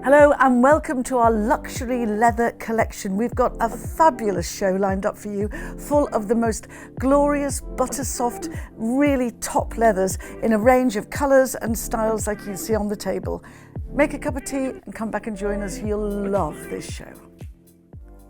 Hello and welcome to our luxury leather collection. We've got a fabulous show lined up for you, full of the most glorious, butter soft, really top leathers in a range of colours and styles like you see on the table. Make a cup of tea and come back and join us. You'll love this show.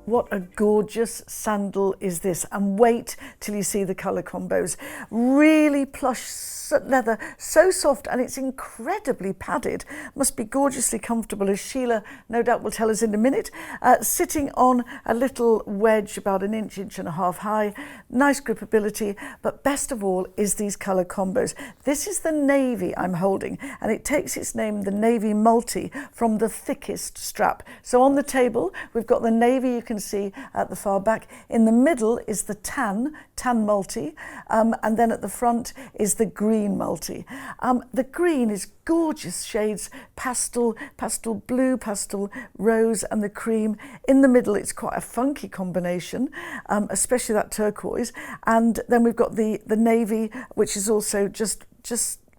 What a gorgeous sandal is this, and wait till you see the colour combos. Really plush leather, so soft, and it's incredibly padded. Must be gorgeously comfortable, as Shelagh no doubt will tell us in a minute. Sitting on a little wedge about an inch and a half high. Nice gripability, but best of all is these colour combos. This is the navy I'm holding, and it takes its name, the navy multi, from the thickest strap. So on the table we've got the navy, you can see at the far back. In the middle is the tan multi, and then at the front is the green multi. The green is gorgeous shades, pastel blue, pastel rose, and the cream. In the middle it's quite a funky combination, especially that turquoise. And then we've got the navy, which is also just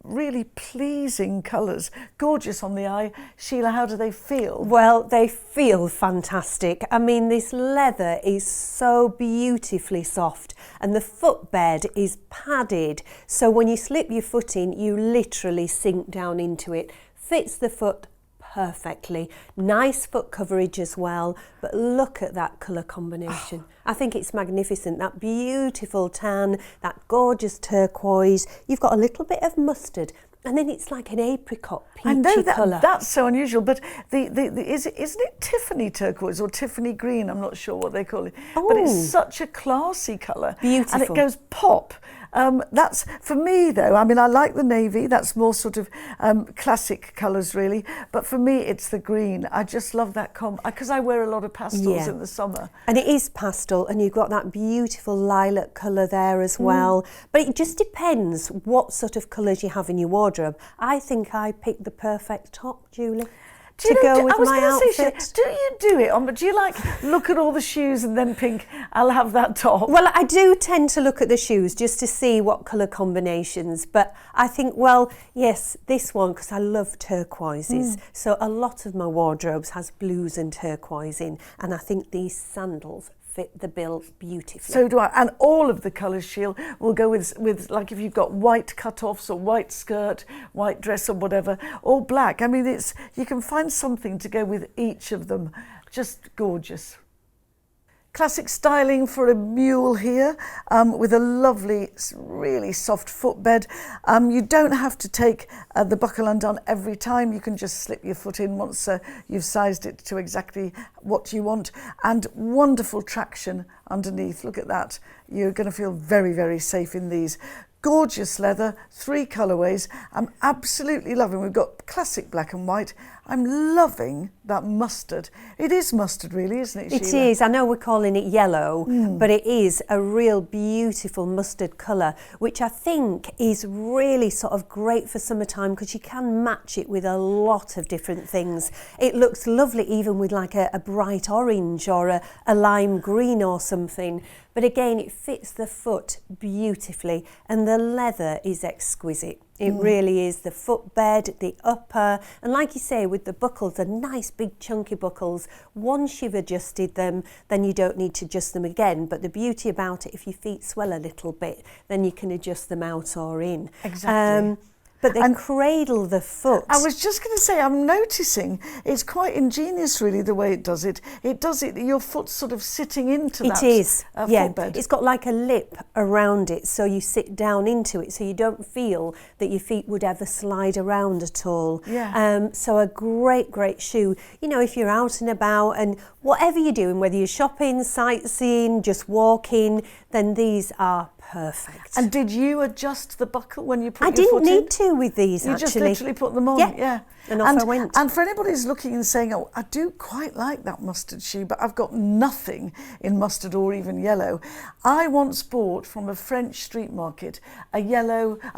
really pleasing colours, gorgeous on the eye. Shelagh, how do they feel? Well, they feel fantastic. I mean, this leather is so beautifully soft, and the footbed is padded, so when you slip your foot in, you literally sink down into it. Fits the foot perfectly. Nice foot coverage as well, but look at that colour combination. I think it's magnificent. That beautiful tan, that gorgeous turquoise. You've got a little bit of mustard, and then it's like an apricot peachy colour. That's so unusual, but isn't it Tiffany turquoise or Tiffany green? I'm not sure what they call it. Oh. But it's such a classy colour. Beautiful. And it goes pop. That's, for me though, I mean, I like the navy, that's more sort of classic colours really, but for me it's the green. I just love that because I wear a lot of pastels in the summer. And it is pastel, and you've got that beautiful lilac colour there as well. But it just depends what sort of colours you have in your wardrobe. I think I picked the perfect top, Julie. Go with my outfit. Do you do it on, but do you like look at all the shoes and then think, I'll have that top? Well, I do tend to look at the shoes just to see what colour combinations, but I think, well, yes, this one, because I love turquoises, so a lot of my wardrobes has blues and turquoise in, and I think these sandals fit the bill beautifully. So do I, and all of the colours, Sheil, will go with like if you've got white cut-offs or white skirt, white dress or whatever, or black. I mean, you can find something to go with each of them. Just gorgeous. Classic styling for a mule here, with a lovely, really soft footbed. You don't have to take the buckle undone every time. You can just slip your foot in once you've sized it to exactly what you want. And wonderful traction underneath. Look at that. You're going to feel very, very safe in these. Gorgeous leather, 3 colourways. I'm absolutely loving. We've got classic black and white. I'm loving that mustard. It is mustard really, isn't it, Shelagh? It is. I know we're calling it yellow, but it is a real beautiful mustard colour, which I think is really sort of great for summertime because you can match it with a lot of different things. It looks lovely even with like a bright orange or a lime green or something. But again, it fits the foot beautifully, and the leather is exquisite. It really is. The footbed, the upper, and like you say, with the buckles, the nice big chunky buckles. Once you've adjusted them, then you don't need to adjust them again. But the beauty about it, if your feet swell a little bit, then you can adjust them out or in. Exactly. But they cradle the foot. I was just going to say, I'm noticing it's quite ingenious really the way it does it. It does it, your foot's sort of sitting into that. It is, yeah. Footbed. It's got like a lip around it, so you sit down into it, so you don't feel that your feet would ever slide around at all. Yeah. So a great shoe. You know, if you're out and about and whatever you're doing, whether you're shopping, sightseeing, just walking, then these are perfect. And did you adjust the buckle when you put I your didn't foot in? need to with these, You actually. just literally put them on, yeah. And off I went. And for anybody who's looking and saying, oh, I do quite like that mustard shoe, but I've got nothing in mustard or even yellow. I once bought from a French street market a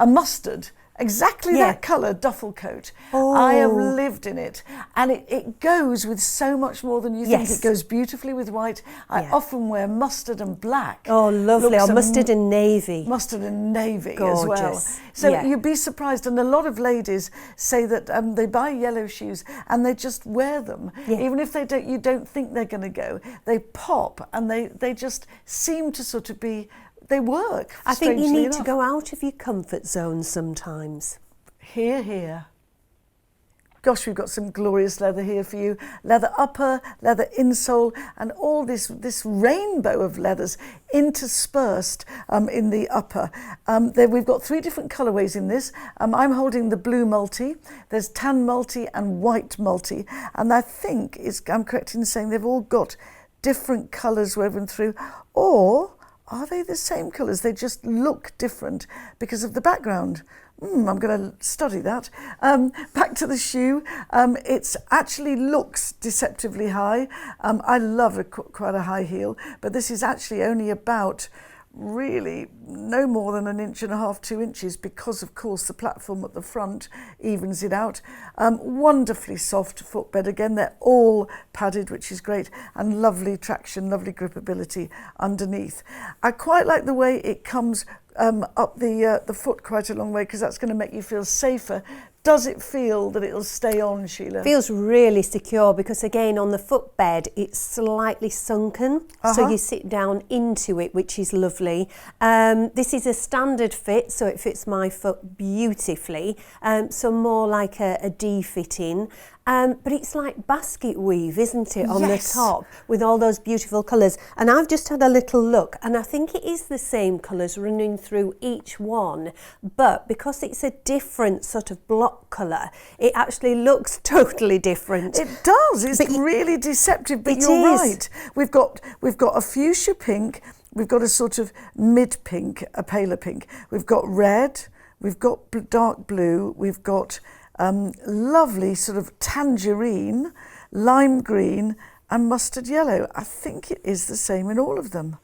mustard exactly that colour duffel coat. I have lived in it, and it goes with so much more than you think. It goes beautifully with white. I often wear mustard and black. Oh, lovely. Or mustard and navy. Mustard and navy Gorgeous. as well. So you'd be surprised, and a lot of ladies say that they buy yellow shoes and they just wear them, even if they don't. You don't think they're going to go. They pop, and they just seem to sort of be. They work. I think you need to go out of your comfort zone sometimes. Hear, hear. Gosh, we've got some glorious leather here for you. Leather upper, leather insole, and all this rainbow of leathers interspersed in the upper. We've got 3 different colourways in this. I'm holding the blue multi. There's tan multi and white multi. And I think I'm correct in saying they've all got different colours woven through. Or are they the same colours? They just look different because of the background. I'm going to study that. Back to the shoe. It actually looks deceptively high. I love quite a high heel, but this is actually only about really no more than 1.5 inches, 2 inches, because of course the platform at the front evens it out. Wonderfully soft footbed. Again, they're all padded, which is great, and lovely traction, lovely gripability underneath. I quite like the way it comes up the foot quite a long way, because that's going to make you feel safer. Does it feel that it'll stay on, Sheila? Feels really secure, because again on the footbed it's slightly sunken, so you sit down into it, which is lovely. This is a standard fit, so it fits my foot beautifully, so more like a D fitting. But it's like basket weave, isn't it, on the top, with all those beautiful colours. And I've just had a little look, and I think it is the same colours running through each one, but because it's a different sort of block colour, it actually looks totally different. It does. It's really deceptive, but you're right. We've got a fuchsia pink, we've got a sort of mid pink, a paler pink. We've got red, we've got dark blue, we've got lovely sort of tangerine, lime green and mustard yellow. I think it is the same in all of them.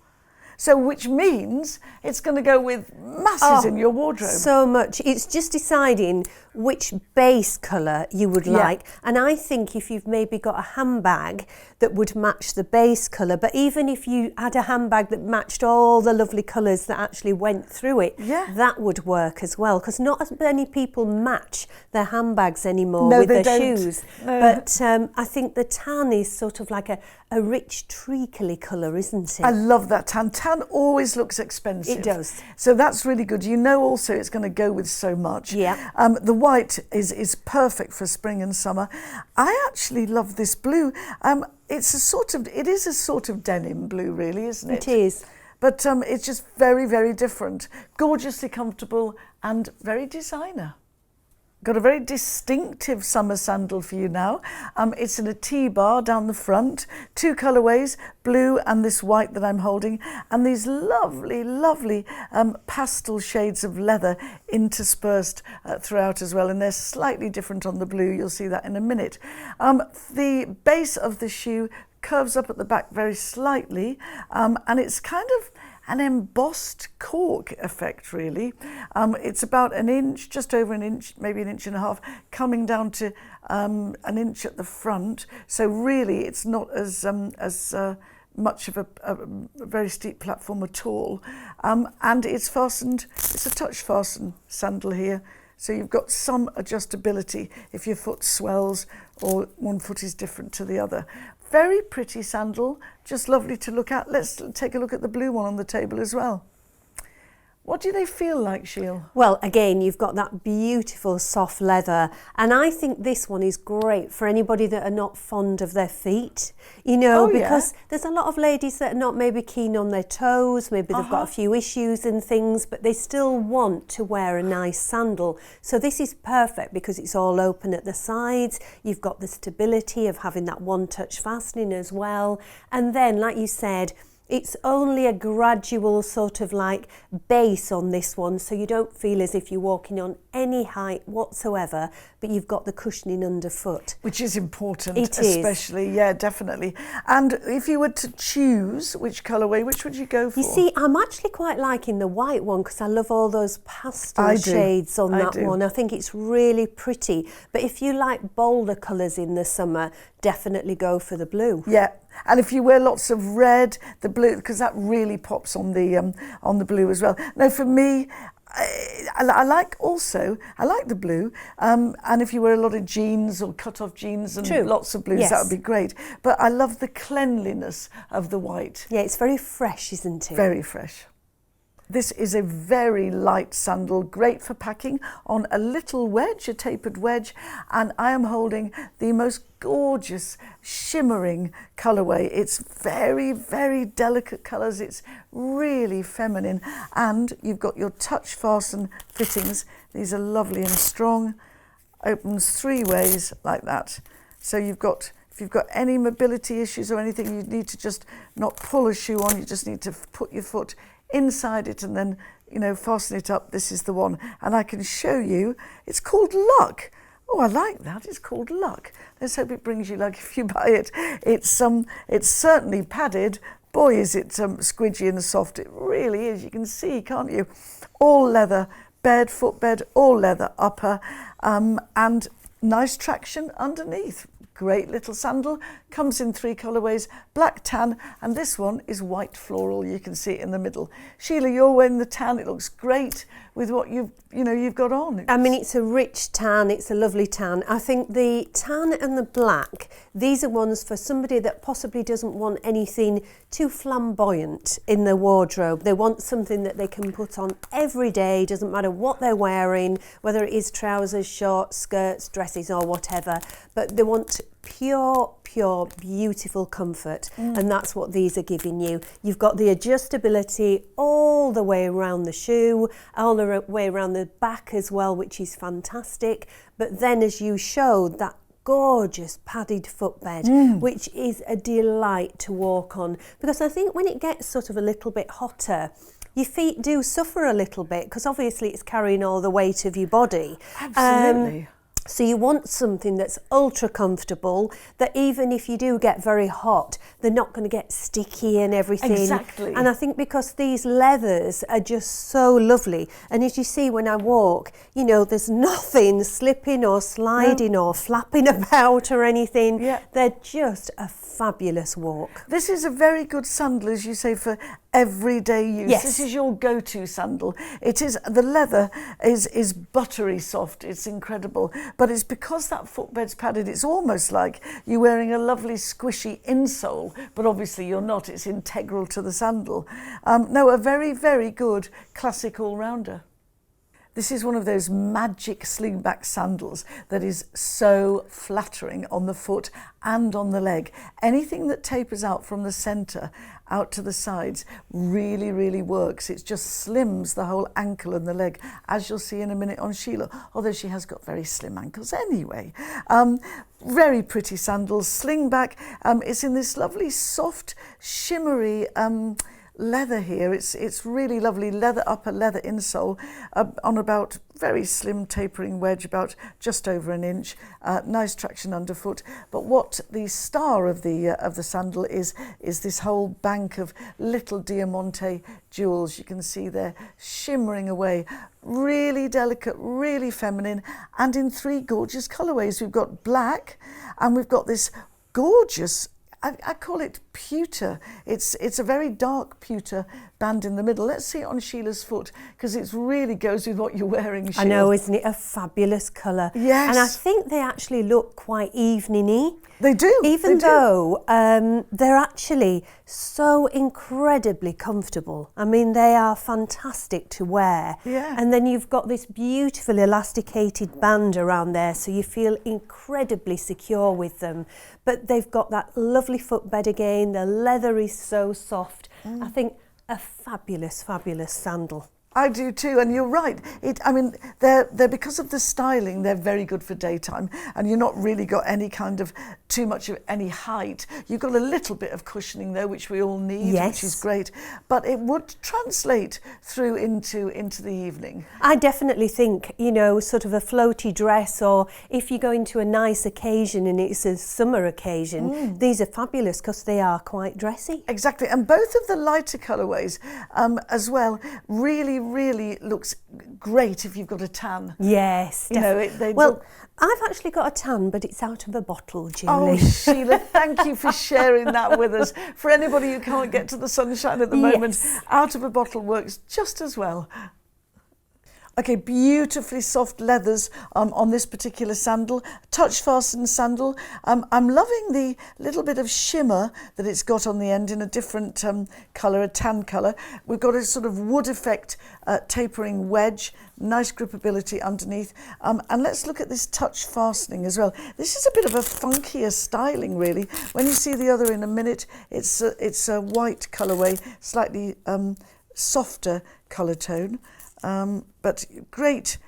So which means it's going to go with masses in your wardrobe. So much. It's just deciding which base colour you would like. And I think if you've maybe got a handbag that would match the base colour, but even if you had a handbag that matched all the lovely colours that actually went through it, that would work as well. Because not as many people match their handbags anymore with their shoes. No. But I think the tan is sort of like a rich treacly colour, isn't it? I love that tan. Tan always looks expensive. It does. So that's really good. You know also it's going to go with so much. Yeah. The white is perfect for spring and summer. I actually love this blue. It is a sort of denim blue, really, isn't it? It is. But it's just very, very different. Gorgeously comfortable and very designer. Got a very distinctive summer sandal for you now. It's in a T-bar down the front, 2 colourways, blue and this white that I'm holding, and these lovely, lovely pastel shades of leather interspersed throughout as well, and they're slightly different on the blue. You'll see that in a minute. The base of the shoe curves up at the back very slightly, and it's kind of an embossed cork effect, really. It's about 1 inch, just over 1 inch, maybe 1.5 inches, coming down to 1 inch at the front. So really, it's not as much of a very steep platform at all. And it's fastened. It's a touch-fasten sandal here. So you've got some adjustability if your foot swells or one foot is different to the other. Very pretty sandal, just lovely to look at. Let's take a look at the blue one on the table as well. What do they feel like, Sheila? Well, again, you've got that beautiful soft leather, and I think this one is great for anybody that are not fond of their feet, because there's a lot of ladies that are not maybe keen on their toes, maybe they've got a few issues and things, but they still want to wear a nice sandal. So this is perfect because it's all open at the sides. You've got the stability of having that one touch fastening as well. And then, like you said, It's only a gradual sort of like base on this one, so you don't feel as if you're walking on any height whatsoever, but you've got the cushioning underfoot. Which is important, It especially, yeah, definitely. And if you were to choose which colourway, which would you go for? You see, I'm actually quite liking the white one because I love all those pastel shades on that one. I think it's really pretty. But if you like bolder colours in the summer, definitely go for the blue. Yeah. And if you wear lots of red, the blue, because that really pops on the blue as well. Now, for me, I like the blue. And if you wear a lot of jeans or cut-off jeans and lots of blues, that would be great. But I love the cleanliness of the white. Yeah, it's very fresh, isn't it? Very fresh. This is a very light sandal, great for packing on a little wedge, a tapered wedge, and I am holding the most gorgeous shimmering colourway. It's very, very delicate colours. It's really feminine, and you've got your touch-fasten fittings. These are lovely and strong. Opens 3 ways like that. So you've got, if you've got any mobility issues or anything, you need to just not pull a shoe on. You just need to put your foot inside it and then, you know, fasten it up. This is the one, and I can show you. It's called Luck. Oh, I like that. It's called Luck. Let's hope it brings you luck if you buy it. It's certainly padded. Boy, is it squidgy and soft. It really is. You can see, can't you? All leather bed, footbed, all leather upper, and nice traction underneath. Great little sandal, comes in 3 colourways, black, tan, and this one is white floral. You can see it in the middle. Sheila, you're wearing the tan. It looks great with what you've got on. I mean, it's a rich tan. It's a lovely tan. I think the tan and the black, these are ones for somebody that possibly doesn't want anything too flamboyant in their wardrobe. They want something that they can put on every day, doesn't matter what they're wearing, whether it is trousers, shorts, skirts, dresses or whatever, but they want pure, beautiful comfort, and that's what these are giving you. You've got the adjustability all the way around the shoe, all the way around the back as well, which is fantastic. But then, as you showed, that gorgeous padded footbed, which is a delight to walk on, because I think when it gets sort of a little bit hotter, your feet do suffer a little bit, because obviously it's carrying all the weight of your body. Absolutely. So you want something that's ultra comfortable, that even if you do get very hot, they're not going to get sticky and everything. Exactly. And I think because these leathers are just so lovely, and as you see when I walk, you know, there's nothing slipping or sliding or flapping about or anything. Yeah. They're just a fabulous walk. This is a very good sandal, as you say, for everyday use. Yes. This is your go-to sandal. It is, the leather is buttery soft. It's incredible. But it's because that footbed's padded, it's almost like you're wearing a lovely squishy insole, but obviously you're not. It's integral to the sandal. No, a very, very good classic all-rounder. This is one of those magic slingback sandals that is so flattering on the foot and on the leg. Anything that tapers out from the centre out to the sides really, really works. It just slims the whole ankle and the leg, as you'll see in a minute on Sheila, although she has got very slim ankles anyway. Very pretty sandals, slingback. It's in this lovely soft, shimmery leather here. It's really lovely leather upper, leather insole, on about very slim tapering wedge, about just over an inch. Nice traction underfoot. But what the star of the sandal is this whole bank of little diamante jewels. You can see they're shimmering away. Really delicate, really feminine, and in 3 gorgeous colourways. We've got black, and we've got this gorgeous, I call it pewter. It's a very dark pewter band in the middle. Let's see it on Sheila's foot, because it really goes with what you're wearing, Sheila. I know, isn't it a fabulous colour? Yes. And I think they actually look quite evening-y. They do. Even though they're actually so incredibly comfortable. I mean, they are fantastic to wear. Yeah. And then you've got this beautiful elasticated band around there, so you feel incredibly secure with them. But they've got that lovely footbed again. The leather is so soft. I think a fabulous, fabulous sandal. I do too, and you're right. I mean, they're because of the styling, they're very good for daytime, and you're not really got any kind of too much of any height. You've got a little bit of cushioning there, which we all need, which is great. But it would translate through into the evening. I definitely think, you know, sort of a floaty dress, or if you go into a nice occasion and it's a summer occasion, these are fabulous because they are quite dressy. Exactly, and both of the lighter colourways as well really looks great if you've got a tan. Yes, you know, I've actually got a tan, but it's out of a bottle, Julie. Oh, Sheila, thank you for sharing that with us. For anybody who can't get to the sunshine at the moment, out of a bottle works just as well. Okay, beautifully soft leathers on this particular sandal, touch-fasten sandal. I'm loving the little bit of shimmer that it's got on the end in a different colour, a tan colour. We've got a sort of wood effect tapering wedge, nice gripability underneath. And let's look at this touch fastening as well. This is a bit of a funkier styling, really. When you see the other in a minute, it's a white colourway, slightly softer colour tone. But great,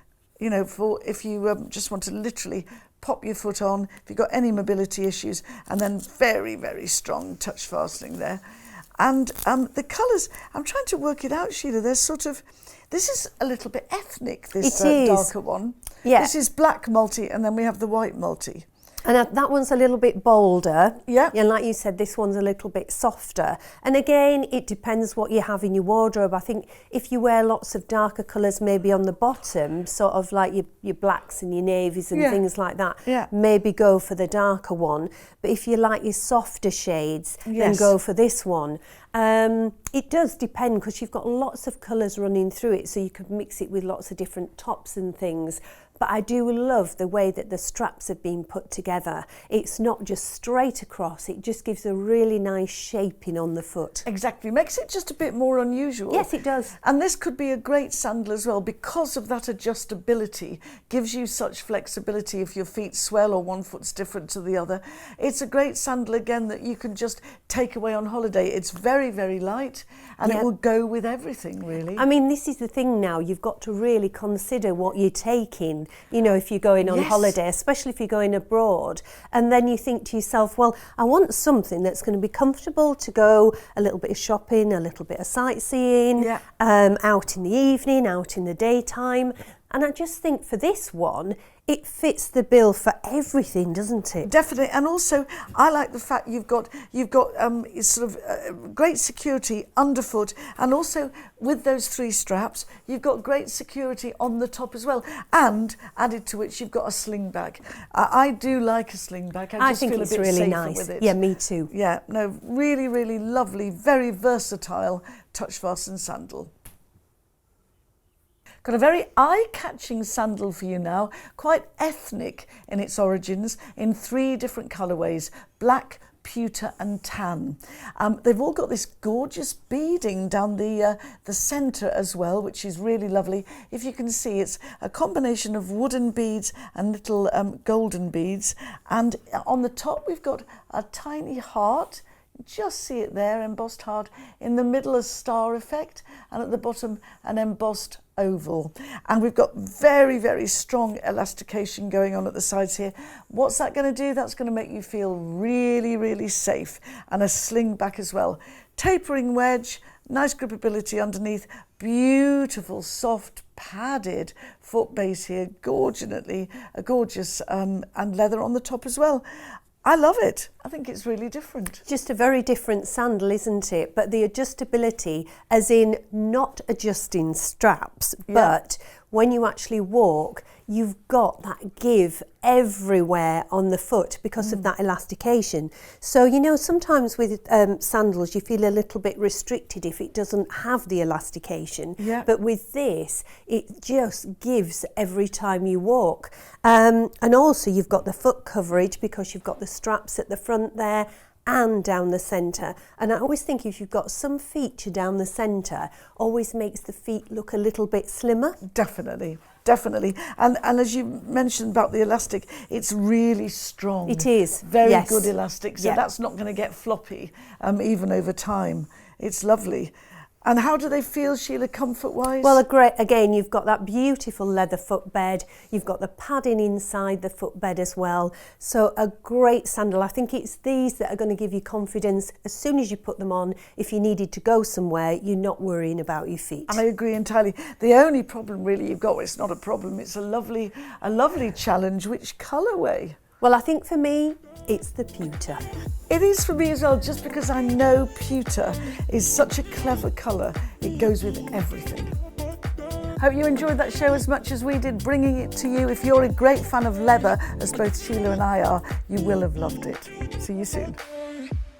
you know, for if you just want to literally pop your foot on, if you've got any mobility issues, and then very strong touch fastening there. And the colours, I'm trying to work it out, Sheila, they're sort of, this is a little bit ethnic, this darker one. Yeah. This is black multi, and then we have the white multi. And that one's a little bit bolder. Yeah. And like you said, this one's a little bit softer. And again, it depends what you have in your wardrobe. I think if you wear lots of darker colours maybe on the bottom, sort of like your blacks and your navies and things like that, maybe go for the darker one. But if you like your softer shades, then go for this one. It does depend because you've got lots of colours running through it, so you could mix it with lots of different tops and things. But I do love the way that the straps have been put together. It's not just straight across, it just gives a really nice shaping on the foot. Exactly, makes it just a bit more unusual. Yes, it does. And this could be a great sandal as well because of that adjustability, gives you such flexibility if your feet swell or one foot's different to the other. It's a great sandal again that you can just take away on holiday. It's very light and it will go with everything, really. I mean, this is the thing now, you've got to really consider what you're taking, you know, if you're going on holiday, especially if you're going abroad. And then you think to yourself, well, I want something that's going to be comfortable to go a little bit of shopping, a little bit of sightseeing, out in the evening, out in the daytime. And I just think for this one, it fits the bill for everything, doesn't it? Definitely, and also I like the fact you've got sort of great security underfoot, and also with those 3 straps, you've got great security on the top as well. And added to which, you've got a slingback. I do like a slingback. I just think feel it's a bit really safer nice. with it. Yeah, me too. Yeah, no, really lovely, very versatile touch-fasten sandal. Got a very eye-catching sandal for you now, quite ethnic in its origins, in 3 different colourways, black, pewter and tan. They've all got this gorgeous beading down the centre as well, which is really lovely. If you can see, it's a combination of wooden beads and little golden beads. And on the top, we've got a tiny heart. Just see it there, embossed heart. In the middle, a star effect, and at the bottom, an embossed oval. And we've got very strong elastication going on at the sides here. What's that going to do? That's going to make you feel really safe. And a sling back as well. Tapering wedge, nice gripability underneath, beautiful soft padded foot base here, gorgeous and leather on the top as well. I love it. I think it's really different. Just a very different sandal, isn't it? But the adjustability, as in not adjusting straps, but when you actually walk, you've got that give everywhere on the foot because of that elastication. So, you know, sometimes with sandals, you feel a little bit restricted if it doesn't have the elastication. Yeah. But with this, it just gives every time you walk. And also you've got the foot coverage because you've got the straps at the front there and down the centre. And I always think if you've got some feature down the centre, always makes the feet look a little bit slimmer. Definitely. And as you mentioned about the elastic, it's really strong. It is. Very good elastic. So that's not going to get floppy even over time. It's lovely. And how do they feel, Sheila, comfort-wise? Well, again, you've got that beautiful leather footbed. You've got the padding inside the footbed as well. So a great sandal. I think it's these that are going to give you confidence as soon as you put them on. If you needed to go somewhere, you're not worrying about your feet. I agree entirely. The only problem really you've got, well, it's not a problem, it's a lovely challenge. Which colourway? Well, I think for me, it's the pewter. It is for me as well, just because I know pewter is such a clever colour. It goes with everything. Hope you enjoyed that show as much as we did, bringing it to you. If you're a great fan of leather, as both Sheila and I are, you will have loved it. See you soon.